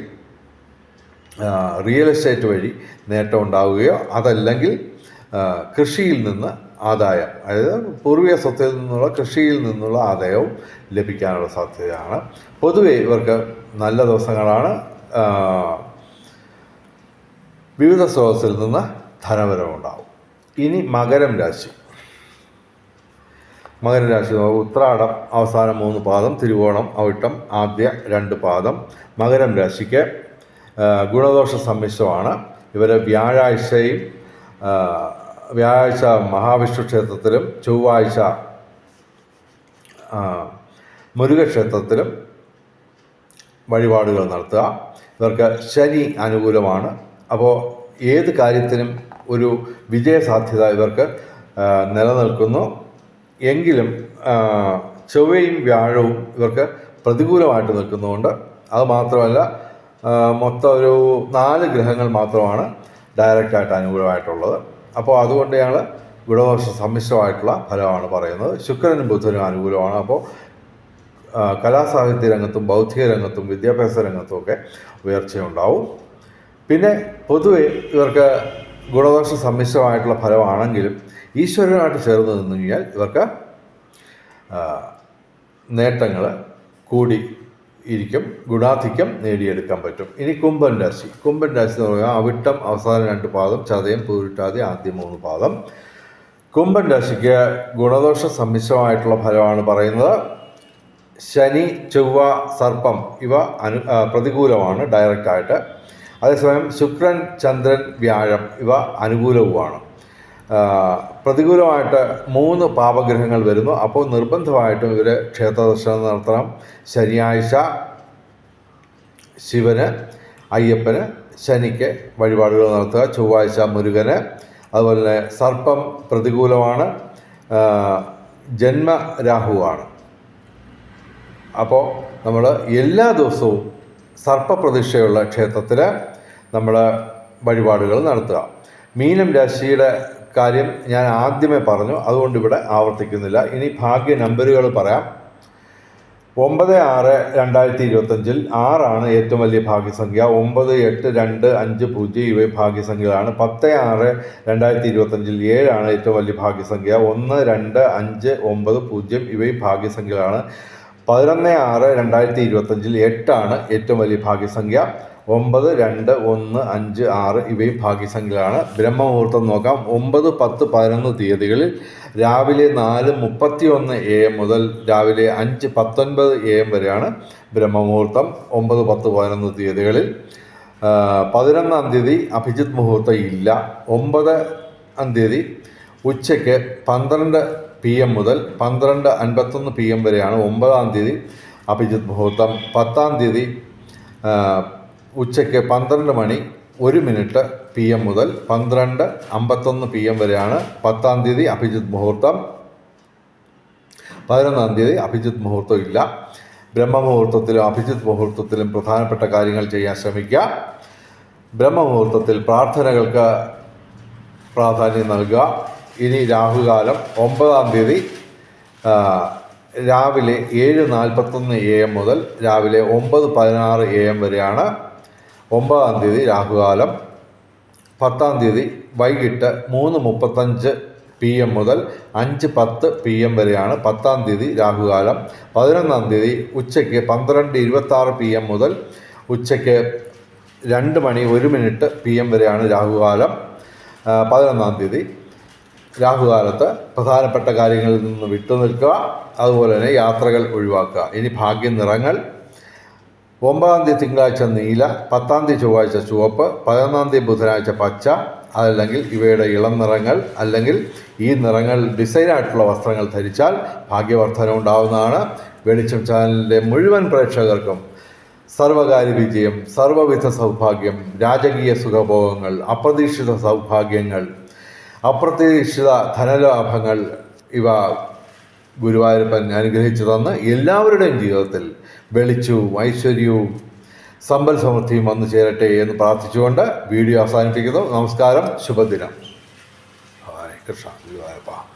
റിയൽ എസ്റ്റേറ്റ് വഴി നേട്ടം ഉണ്ടാവുകയോ അതല്ലെങ്കിൽ കൃഷിയിൽ നിന്ന് ആദായം, അതായത് പൂർവിക സ്വത്തിൽ നിന്നുള്ള കൃഷിയിൽ നിന്നുള്ള ആദായവും ലഭിക്കാനുള്ള സാധ്യതയാണ്. പൊതുവെ ഇവർക്ക് നല്ല ദിവസങ്ങളാണ്. വിവിധ സ്രോതസ്സിൽ നിന്ന് ധനവരവുണ്ടാവും. ഇനി മകരം രാശി. ഉത്രാടം അവസാനം 3 പാദം, തിരുവോണം, അവിട്ടം ആദ്യ 2 പാദം. മകരം രാശിക്ക് ഗുണദോഷ സമ്മിശ്രമാണ്. ഇവർ വ്യാഴാഴ്ച മഹാവിഷ്ണു ക്ഷേത്രത്തിലും ചൊവ്വാഴ്ച മുരുകക്ഷേത്രത്തിലും വഴിപാടുകൾ നടത്തുക. ഇവർക്ക് ശനി അനുകൂലമാണ്. അപ്പോൾ ഏത് കാര്യത്തിനും ഒരു വിജയസാധ്യത ഇവർക്ക് നിലനിൽക്കുന്നു. എങ്കിലും ചൊവ്വയും വ്യാഴവും ഇവർക്ക് പ്രതികൂലമായിട്ട് നിൽക്കുന്നതുകൊണ്ട് അതുമാത്രമല്ല, മൊത്തം ഒരു 4 ഗ്രഹങ്ങൾ മാത്രമാണ് ഡയറക്റ്റായിട്ട് അനുകൂലമായിട്ടുള്ളത്. അപ്പോൾ അതുകൊണ്ട് ഞങ്ങൾ ഗുണദോഷ സമ്മിശ്രമായിട്ടുള്ള ഫലമാണ് പറയുന്നത്. ശുക്രനും ബുധനും അനുകൂലമാണ്. അപ്പോൾ കലാസാഹിത്യ രംഗത്തും ബൗദ്ധിക രംഗത്തും വിദ്യാഭ്യാസ രംഗത്തും ഒക്കെ ഉയർച്ചയുണ്ടാവും. പിന്നെ പൊതുവെ ഇവർക്ക് ഗുണദോഷ സമ്മിശ്രമായിട്ടുള്ള ഫലമാണെങ്കിലും ഈശ്വരനായിട്ട് ചേർന്ന് നിന്നു കഴിഞ്ഞാൽ ഇവർക്ക് നേട്ടങ്ങൾ കൂടി ഇരിക്കും, ഗുണാധിക്യം നേടിയെടുക്കാൻ പറ്റും. ഇനി കുംഭൻ രാശി എന്ന് പറയുക അവിട്ടം അവസാന 2 പാദം, ചതയം, പൂരിട്ടാതി ആദ്യ 3 പാദം. കുംഭൻ രാശിക്ക് ഗുണദോഷ സമ്മിശ്രമായിട്ടുള്ള ഫലമാണ് പറയുന്നത്. ശനി, ചൊവ്വ, സർപ്പം ഇവ പ്രതികൂലമാണ് ഡയറക്റ്റായിട്ട്. അതേസമയം ശുക്രൻ, ചന്ദ്രൻ, വ്യാഴം ഇവ അനുകൂലവുമാണ്. പ്രതികൂലമായിട്ട് 3 പാപഗ്രഹങ്ങൾ വരുന്നു. അപ്പോൾ നിർബന്ധമായിട്ടും ഇവർ ക്ഷേത്ര ദർശനം നടത്തണം. ശനിയാഴ്ച ശിവന്, അയ്യപ്പന്, ശനിക്ക് വഴിപാടുകൾ നടത്തുക. ചൊവ്വാഴ്ച മുരുകന്. അതുപോലെ തന്നെ സർപ്പം പ്രതികൂലമാണ്, ജന്മരാഹുവാണ്. അപ്പോൾ നമ്മൾ എല്ലാ ദിവസവും സർപ്പപ്രതിഷ്ഠയുള്ള ക്ഷേത്രത്തിൽ നമ്മൾ വഴിപാടുകൾ നടത്തുക. മീനം രാശിയുടെ കാര്യം ഞാൻ ആദ്യമേ പറഞ്ഞു, അതുകൊണ്ട് ഇവിടെ ആവർത്തിക്കുന്നില്ല. ഇനി ഭാഗ്യ നമ്പറുകൾ പറയാം. 9-6-2025 6 ഏറ്റവും വലിയ ഭാഗ്യസംഖ്യ. 9, 8, 2, 5, 0 ഇവ ഭാഗ്യസംഖ്യകളാണ്. 10-6-2025 7 ഏറ്റവും വലിയ ഭാഗ്യസംഖ്യ. 1, 2, 5, 9, 0 ഇവയും ഭാഗ്യസംഖ്യകളാണ്. 11-6-2025 8 ഏറ്റവും വലിയ ഭാഗ്യസംഖ്യ. 9, 2, 1, 5, 6 ഇവയും ഭാഗ്യസംഖ്യകളാണ്. ബ്രഹ്മമുഹൂർത്തം നോക്കാം. 9, 10, 11 തീയതികളിൽ രാവിലെ 4:31 AM മുതൽ രാവിലെ 5:19 AM വരെയാണ് ബ്രഹ്മമുഹൂർത്തം. 9, 10, 11 തീയതികളിൽ. 11-ാം തീയതി അഭിജിത്ത് മുഹൂർത്തം ഇല്ല. 9-ാം തീയതി ഉച്ചയ്ക്ക് 12 PM മുതൽ 12:51 PM വരെയാണ് 9-ാം തീയതി അഭിജിത്ത് മുഹൂർത്തം. 10-ാം തീയതി ഉച്ചയ്ക്ക് 12:01 PM മുതൽ 12:51 PM വരെയാണ് 10-ാം തീയതി അഭിജിത്ത് മുഹൂർത്തം. 11-ാം തീയതി അഭിജിത്ത് മുഹൂർത്തം ഇല്ല. ബ്രഹ്മമുഹൂർത്തത്തിലും അഭിജിത്ത് മുഹൂർത്തത്തിലും പ്രധാനപ്പെട്ട കാര്യങ്ങൾ ചെയ്യാൻ ശ്രമിക്കുക. ബ്രഹ്മമുഹൂർത്തത്തിൽ പ്രാർത്ഥനകൾക്ക് പ്രാധാന്യം നൽകുക. ഇനി രാഹുകാലം 9-ാം തീയതി രാവിലെ 7:41 AM മുതൽ രാവിലെ 9:16 AM വരെയാണ് 9-ാം തീയതി രാഹുകാലം. 10-ാം തീയതി വൈകിട്ട് 3:35 PM മുതൽ 5:10 PM വരെയാണ് 10-ാം തീയതി രാഹുകാലം. 11-ാം തീയതി ഉച്ചയ്ക്ക് 12:26 PM മുതൽ ഉച്ചയ്ക്ക് 2:01 PM വരെയാണ് രാഹുകാലം. 11-ാം തീയതി രാഹുകാലത്ത് പ്രധാനപ്പെട്ട കാര്യങ്ങളിൽ നിന്ന് വിട്ടുനിൽക്കുക. അതുപോലെ തന്നെ യാത്രകൾ ഒഴിവാക്കുക. ഇനി ഭാഗ്യ നിറങ്ങൾ. 9-ാം തീയതി തിങ്കളാഴ്ച നീല, 10-ാം തീയതി ചൊവ്വാഴ്ച ചുവപ്പ്, 11-ാം തീയതി ബുധനാഴ്ച പച്ച, അതല്ലെങ്കിൽ ഇവയുടെ ഇളം നിറങ്ങൾ അല്ലെങ്കിൽ ഈ നിറങ്ങൾ ഡിസൈനായിട്ടുള്ള വസ്ത്രങ്ങൾ ധരിച്ചാൽ ഭാഗ്യവർദ്ധന ഉണ്ടാവുന്നതാണ്. വെളിച്ചം ചാനലിൻ്റെ മുഴുവൻ പ്രേക്ഷകർക്കും സർവകാര്യ വിജയം, സർവവിധ സൗഭാഗ്യം, രാജകീയ സുഖഭോഗങ്ങൾ, അപ്രതീക്ഷിത സൗഭാഗ്യങ്ങൾ, അപ്രതീക്ഷിത ധനലാഭങ്ങൾ ഇവ ഗുരുവായൂരപ്പൻ അനുഗ്രഹിച്ചു തന്ന് എല്ലാവരുടെയും ജീവിതത്തിൽ വെളിച്ചവും ഐശ്വര്യവും സമ്പൽ സമൃദ്ധിയും വന്നു ചേരട്ടെ എന്ന് പ്രാർത്ഥിച്ചുകൊണ്ട് വീഡിയോ അവസാനിപ്പിക്കുന്നു. നമസ്കാരം, ശുഭദിനം. ഹരേ കൃഷ്ണ. ഗുരുവായൂരപ്പ.